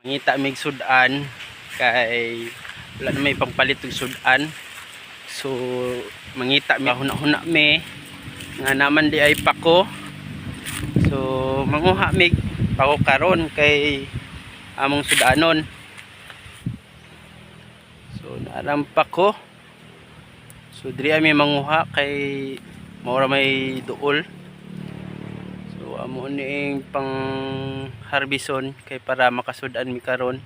Ngita mig sudan kay wala na may pangpalit og sudan. So mangita mi huna-huna mi nga naman di ay pako. So manguha mig pako karon kay among sudanon. So narampa ko. So diri ami manguha kay maura may duol. So amo ning pang harbison kay para makasudan mi karon.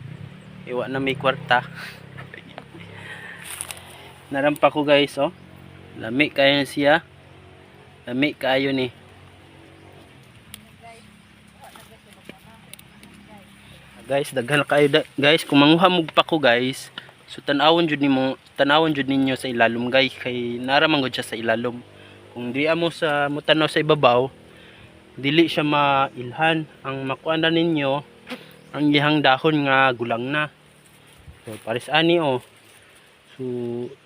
Iwa na may kwarta. Narampa ko guys, oh. Lami kayo na siya. Lami kayo ni. Guys, daghan kayo guys. Kung manguha mo pa ko guys, so tanawon jud ninyo sa ilalom guys kay naramang gud siya sa ilalom. Kung di amo sa mutanaw sa ibabaw, dili siya mailhan. Ang makuan ninyo ang ihang dahon nga gulang na. So pares ani oh. So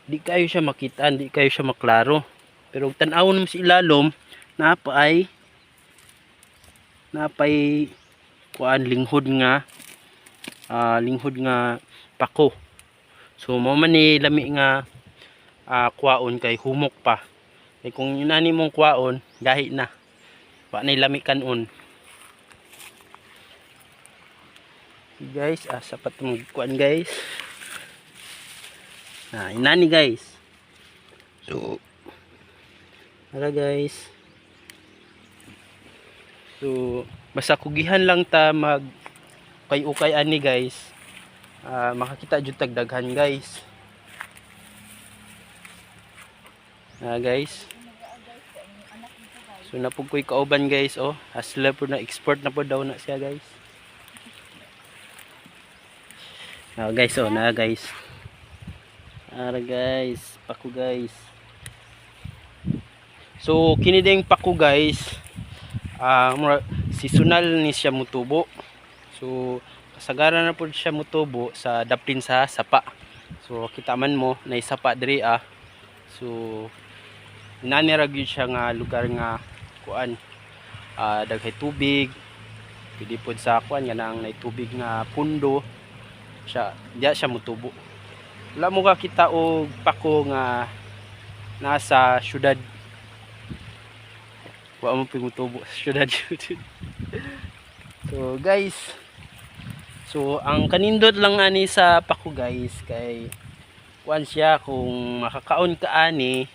di kayo siya makitaan, di kayo siya maklaro. Pero tan-awon mo sa ilalom, napay kuan linghod nga pako. So mao man ni lami nga kuwaon kay humok pa. Kay kung inani mong kuwaon, gahi na. Wa nay lami kanon. Guys, sapat mo kuan guys. Inani guys. So ara guys. So basta kugihan lang ta mag ukay ani guys. Makakita jud tag daghan guys. Guys. So napug koy kauban guys, oh. Hasla po na export na po daw na siya guys. Guys, oh, guys. Ara guys, pako guys. So kini ding pako guys, seasonal ni siya mutubo. So kasagaran na po siya mutubo sa daplin sa sapa. So kita man mo na sapa diri So nanira gyud siya nga lugar nga kuan daghay tubig. Pwede pod sa kuan nga nang nay tubig nga pundo. Diya siya mutubo. Wala mo ka kita og pako nga nasa syudad. Wa mo pigutubo sa syudad. So guys, so ang kanindot lang ani sa pako guys kay kuan siya kung makakaon ka ani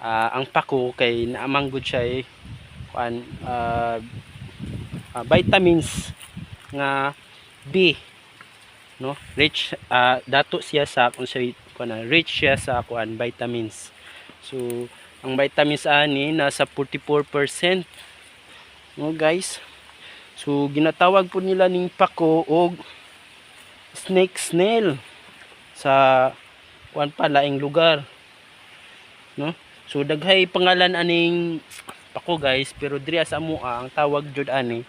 ang pako kay naamang good siya kuan vitamins nga B, no, rich dato siya sa rich siya sa kuan vitamins. So ang vitamins ani nasa 44%, no guys. So ginatawag po nila ning pako og snake snail sa kuan pa laing lugar, no. So daghay pangalan aning pako guys, pero diri sa amoa ang tawag jud ani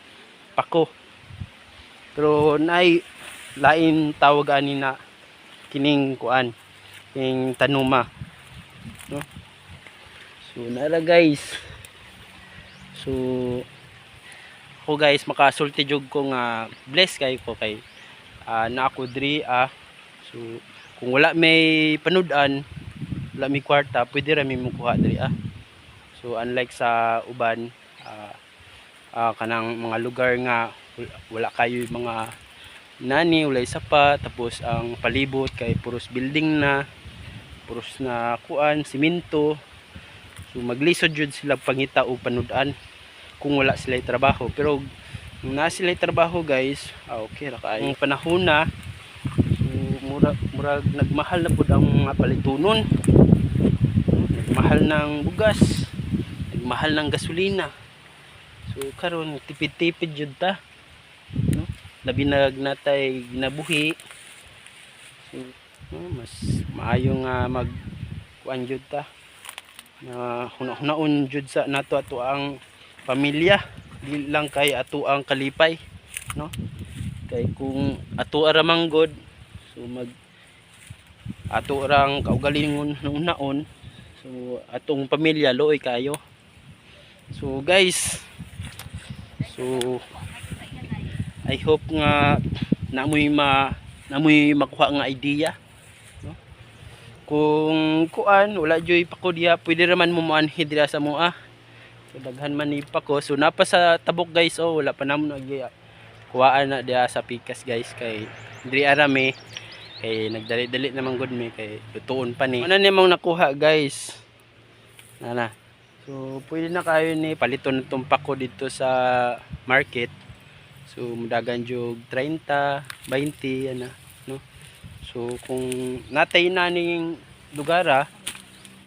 pako. Pero nay lain tawag ani na kining kuan, kining tanuma, no. So nara guys. So ako guys makasulti jud ko nga bless kay ko kay na ako diri So kung wala may panudan, wala may kwarta, pwede ra mi mukuha diri So unlike sa uban kanang mga lugar nga wala kayo mga nani, walay sapa, tapos ang palibot kay puros building na, puros na kuan, simento. So maglisod jud sila pangita o panudan kung wala sila trabaho. Pero kung na sila trabaho guys, okay ra kay. Ang panahon na, so murag nagmahal na pud ang mga palitunon. Nagmahal ng bugas, nagmahal ng gasolina. So karon tipid-tipid jud ta, no? Labi natay ginabuhi. So mas maayo nga mag kuan jud ta na huna-hunaon jud sa nato ato ang pamilya, dili lang kay ato ang kalipay, no. Kay kung ato ara manggod, so mag ato rang kaugalingon naon, so atong pamilya looy kayo. So guys, so I hope nga namoy makuha nga idea, no? Kung kuan wala joy pako diha, pwede raman mo moanhi dira sa moa. So daghan man ni pako. So napa sa tabok guys, oh wala pa namon agi kuhaan na diha sa pikas guys, kay diri arami kay nagdali-dali naman gud mi kay lutuon pa ni. Ano nimong nakuha guys? Nana. So pwede na kayo ni paliton itong pako dito sa market. So mudagan jug 30, 20 ana, no. So kung natay na ning lugara,